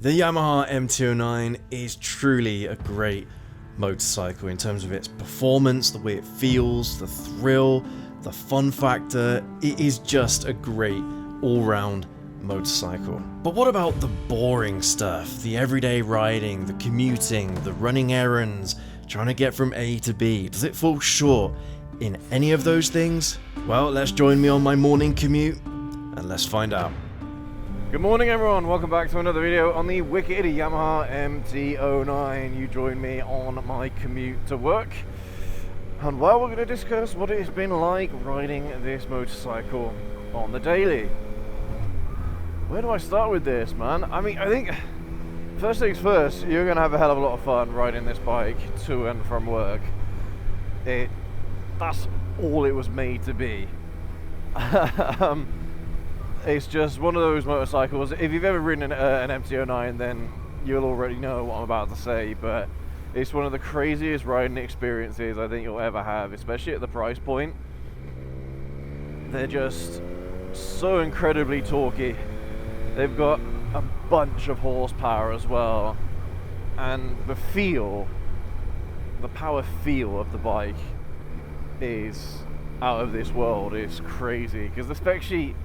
The Yamaha MT-09 is truly a great motorcycle in terms of its performance, the way it feels, the thrill, the fun factor. It is just a great all-round motorcycle. But what about the boring stuff? The everyday riding, the commuting, the running errands, trying to get from A to B. Does it fall short in any of those things? Well, let's join me on my morning commute and let's find out. Good morning everyone, welcome back to another video on the wicked Yamaha MT-09. You join me on my commute to work, and well, we're going to discuss what it's been like riding this motorcycle on the daily. Where do I start with this, man? I mean, I think first things first, you're going to have a hell of a lot of fun riding this bike to and from work. That's all it was made to be. It's just one of those motorcycles. If you've ever ridden an MT-09, then you'll already know what I'm about to say, but it's one of the craziest riding experiences I think you'll ever have, especially at the price point. They're just so incredibly torquey. They've got a bunch of horsepower as well, and the power feel of the bike is out of this world. It's crazy, because the spec sheet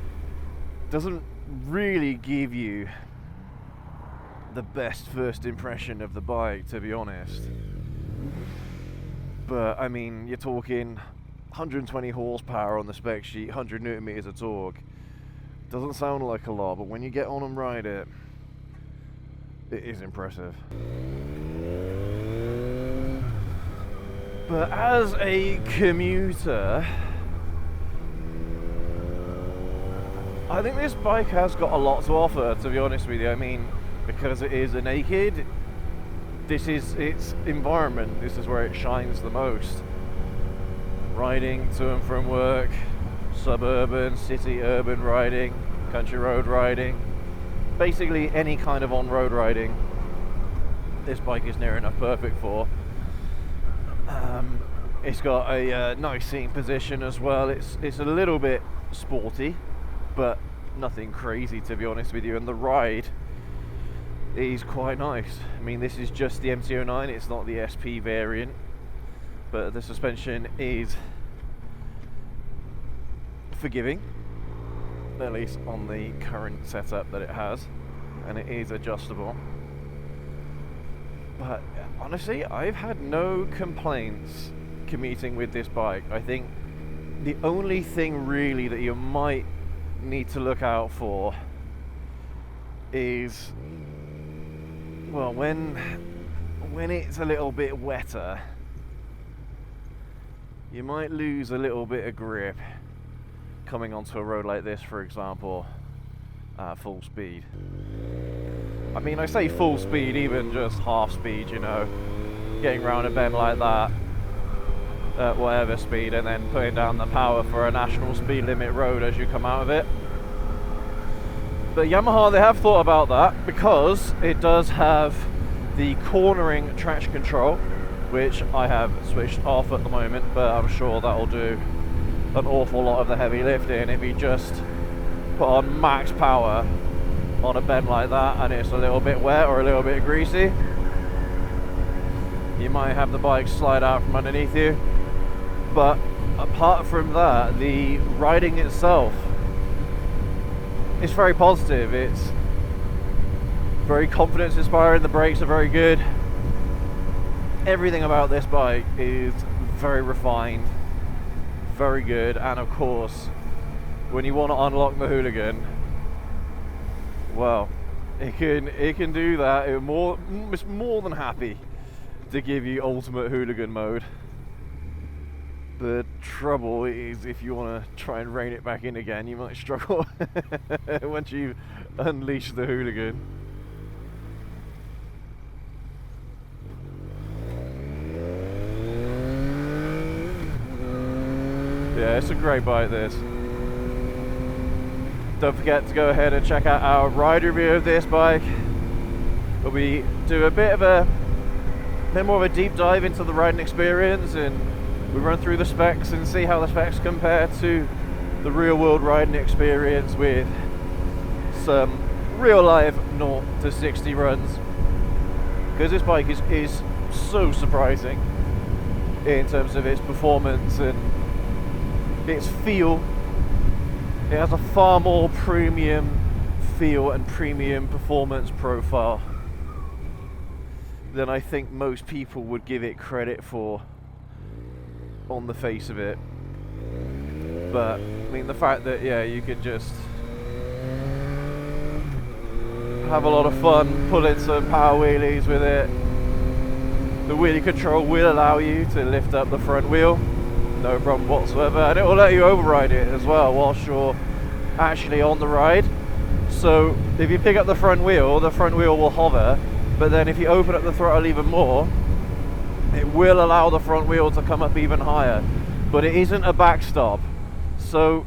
doesn't really give you the best first impression of the bike, to be honest. But I mean, you're talking 120 horsepower on the spec sheet, 100 newton meters of torque. Doesn't sound like a lot, but when you get on and ride it, it is impressive. But as a commuter, I think this bike has got a lot to offer, to be honest with you. I mean, because it is a naked, this is its environment, this is where it shines the most. Riding to and from work, suburban, city, urban riding, country road riding, basically any kind of on-road riding, this bike is near enough perfect for. It's got a nice seating position as well. It's a little bit sporty, but nothing crazy, to be honest with you, and the ride is quite nice. I mean, this is just the MT-09, it's not the SP variant, but the suspension is forgiving, at least on the current setup that it has, and it is adjustable. But honestly, I've had no complaints commuting with this bike. I think the only thing really that you might need to look out for is, well, when it's a little bit wetter, you might lose a little bit of grip coming onto a road like this, for example, at full speed. I mean, I say full speed, even just half speed, you know, getting around a bend like that at whatever speed, and then putting down the power for a national speed limit road as you come out of it. But Yamaha, they have thought about that, because it does have the cornering traction control, which I have switched off at the moment, but I'm sure that'll do an awful lot of the heavy lifting if you just put on max power on a bend like that and it's a little bit wet or a little bit greasy. You might have the bike slide out from underneath you. But apart from that, the riding itself is very positive. It's very confidence inspiring. The brakes are very good. Everything about this bike is very refined, very good. And of course, when you want to unlock the hooligan, well, it can do that. It's more than happy to give you ultimate hooligan mode. The trouble is, if you want to try and rein it back in again, you might struggle once you unleash the hooligan. Yeah, it's a great bike, this. Don't forget to go ahead and check out our ride review of this bike, where we do a bit more of a deep dive into the riding experience, and we run through the specs and see how the specs compare to the real world riding experience, with some real life 0 to 60 runs, because this bike is so surprising in terms of its performance and its feel. It has a far more premium feel and premium performance profile than I think most people would give it credit for on the face of it. But I mean, the fact that, yeah, you can just have a lot of fun pulling some power wheelies with it. The wheelie control will allow you to lift up the front wheel, no problem whatsoever, and it will let you override it as well whilst you're actually on the ride. So if you pick up the front wheel will hover, but then if you open up the throttle even more, it will allow the front wheel to come up even higher. But it isn't a backstop. So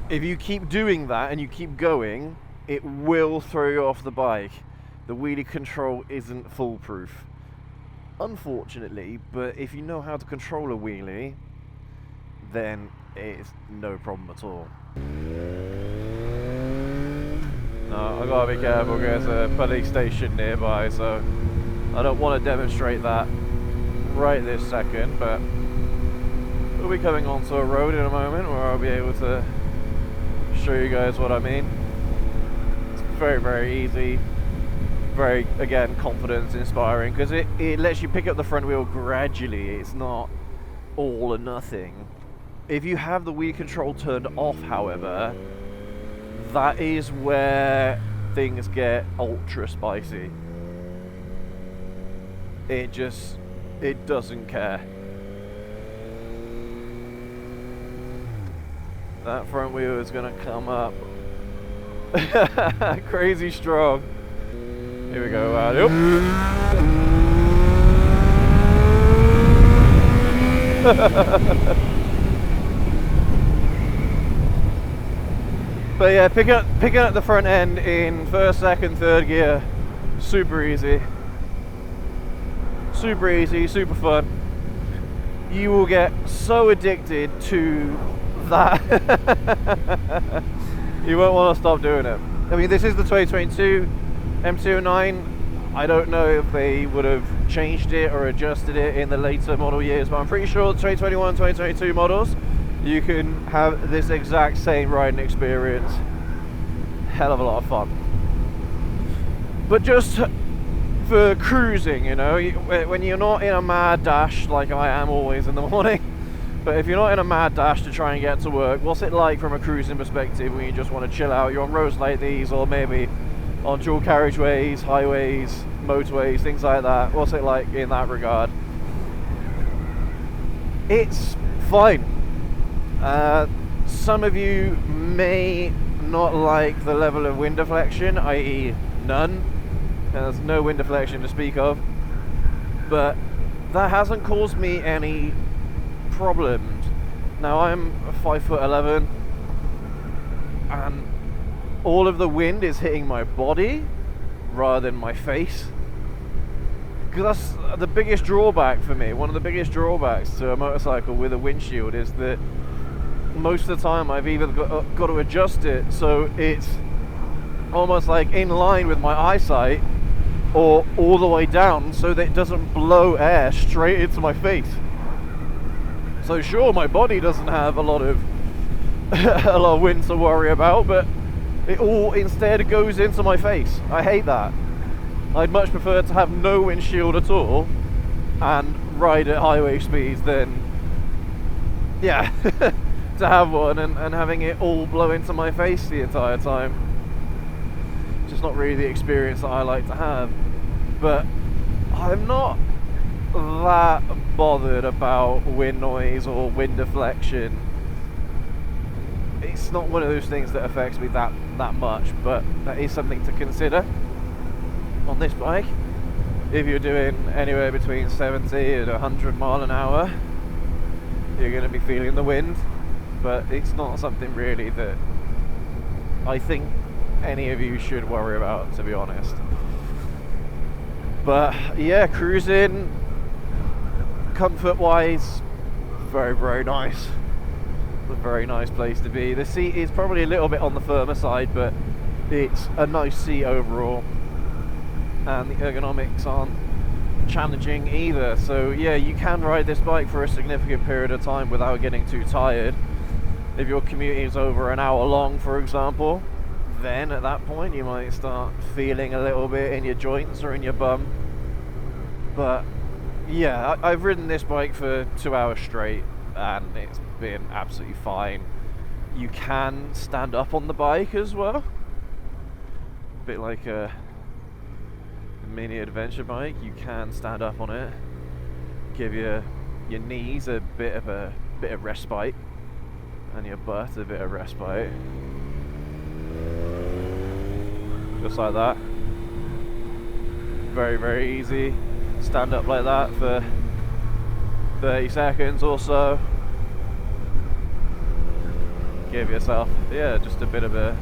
if you keep doing that and you keep going, it will throw you off the bike. The wheelie control isn't foolproof, unfortunately, but if you know how to control a wheelie, then it's no problem at all. No, I gotta be careful because there's a police station nearby, so I don't want to demonstrate that right this second, but we'll be coming onto a road in a moment where I'll be able to show you guys what I mean. It's very, very easy, very, again, confidence inspiring, because it lets you pick up the front wheel gradually. It's not all or nothing. If you have the wheel control turned off, however, that is where things get ultra spicy. It doesn't care. That front wheel is gonna come up crazy strong. Here we go. But yeah, picking up the front end in first, second, third gear, super easy. Super easy, super fun. You will get so addicted to that. You won't want to stop doing it. I mean, this is the 2022 MT-09. I don't know if they would have changed it or adjusted it in the later model years, but I'm pretty sure the 2021, 2022 models, you can have this exact same riding experience. Hell of a lot of fun. But just for cruising, you know, when you're not in a mad dash like I am always in the morning, but if you're not in a mad dash to try and get to work, what's it like from a cruising perspective when you just want to chill out? You're on roads like these, or maybe on dual carriageways, highways, motorways, things like that. What's it like in that regard? It's fine. Some of you may not like the level of wind deflection, i.e. none. There's no wind deflection to speak of, but that hasn't caused me any problems. Now, I'm 5'11", and all of the wind is hitting my body rather than my face, because that's the biggest drawback for me. One of the biggest drawbacks to a motorcycle with a windshield is that most of the time I've either got to adjust it so it's almost like in line with my eyesight, or all the way down so that it doesn't blow air straight into my face. So sure, my body doesn't have a lot of a lot of wind to worry about, but it all instead goes into my face. I hate that. I'd much prefer to have no windshield at all and ride at highway speeds than, yeah, to have one and having it all blow into my face the entire time. Just not really the experience that I like to have. But I'm not that bothered about wind noise or wind deflection. It's not one of those things that affects me that much, but that is something to consider on this bike. If you're doing anywhere between 70 and 100 mile an hour, you're going to be feeling the wind, but it's not something really that I think any of you should worry about, to be honest. But yeah, cruising, comfort wise, very, very nice. A very nice place to be. The seat is probably a little bit on the firmer side, but It's a nice seat overall, and the ergonomics aren't challenging either. So yeah, you can ride this bike for a significant period of time without getting too tired. If your commuting is over an hour long, for example, then at that point you might start feeling a little bit in your joints or in your bum. But yeah, I've ridden this bike for 2 hours straight and it's been absolutely fine. You can stand up on the bike as well, a bit like a mini adventure bike. You can stand up on it, give your knees a bit of respite, and your butt a bit of respite, just like that. Very, very easy. Stand up like that for 30 seconds or so. Give yourself, yeah, just a bit of a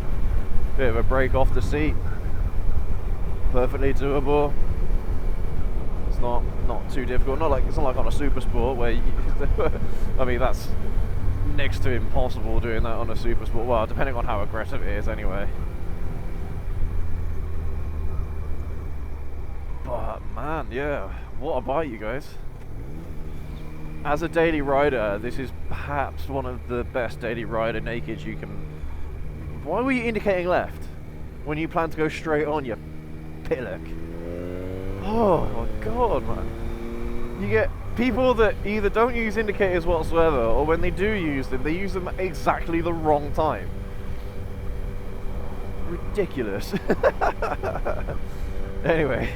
break off the seat. Perfectly doable. It's not too difficult. It's not like on a super sport where I mean, that's next to impossible doing that on a super sport. Well, depending on how aggressive it is, anyway. But man, yeah, what a bike, you guys. As a daily rider, this is perhaps one of the best daily rider nakeds you can. Why were you indicating left when you plan to go straight on, you pillock? Oh my god, man. You get people that either don't use indicators whatsoever, or when they do use them, they use them at exactly the wrong time. Ridiculous. Anyway,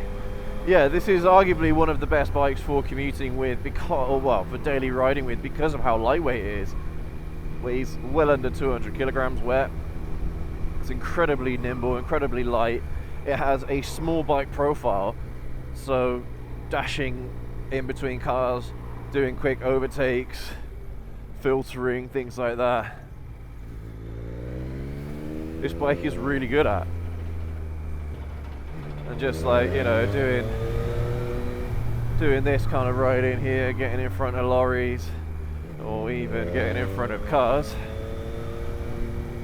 yeah, this is arguably one of the best bikes for commuting with, for daily riding with, because of how lightweight it is. Weighs well under 200 kilograms wet. It's incredibly nimble, incredibly light. It has a small bike profile, so dashing in between cars, doing quick overtakes, filtering, things like that, this bike is really good at. And just like, you know, doing this kind of riding here, getting in front of lorries, or even getting in front of cars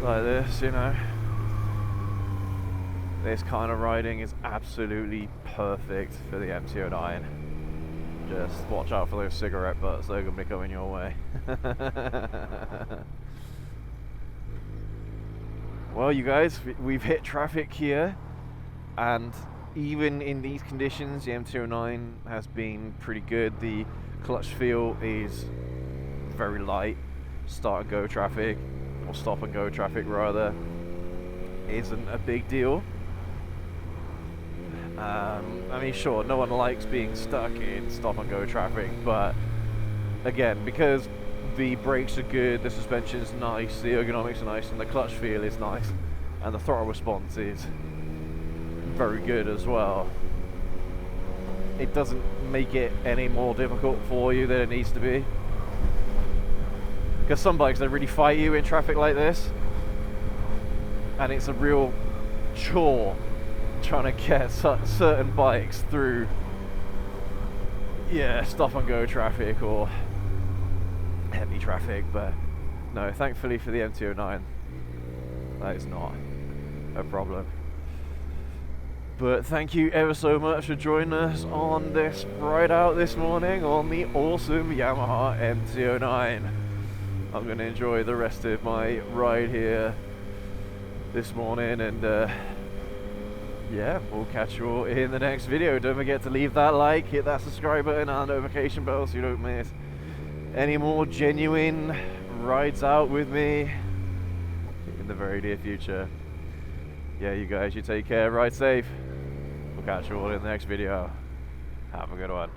like this, you know, this kind of riding is absolutely perfect for the MT-09. Just watch out for those cigarette butts, they're going to be coming your way. Well, you guys, we've hit traffic here, and even in these conditions, the MT-09 has been pretty good. The clutch feel is very light. Start and go traffic, or stop and go traffic rather, isn't a big deal. I mean, sure, no one likes being stuck in stop and go traffic, but again, because the brakes are good, the suspension's nice, the ergonomics are nice, and the clutch feel is nice, and the throttle response is very good as well, it doesn't make it any more difficult for you than it needs to be. Because some bikes, they really fight you in traffic like this, and it's a real chore trying to get certain bikes through, yeah, stop and go traffic or heavy traffic. But no, thankfully for the MT-09, that is not a problem. But thank you ever so much for joining us on this ride out this morning on the awesome Yamaha MT-09. I'm going to enjoy the rest of my ride here this morning, and yeah, we'll catch you all in the next video. Don't forget to leave that like, hit that subscribe button and notification bell so you don't miss any more genuine rides out with me in the very near future. Yeah, you guys, you take care, ride safe. We'll catch you all in the next video. Have a good one.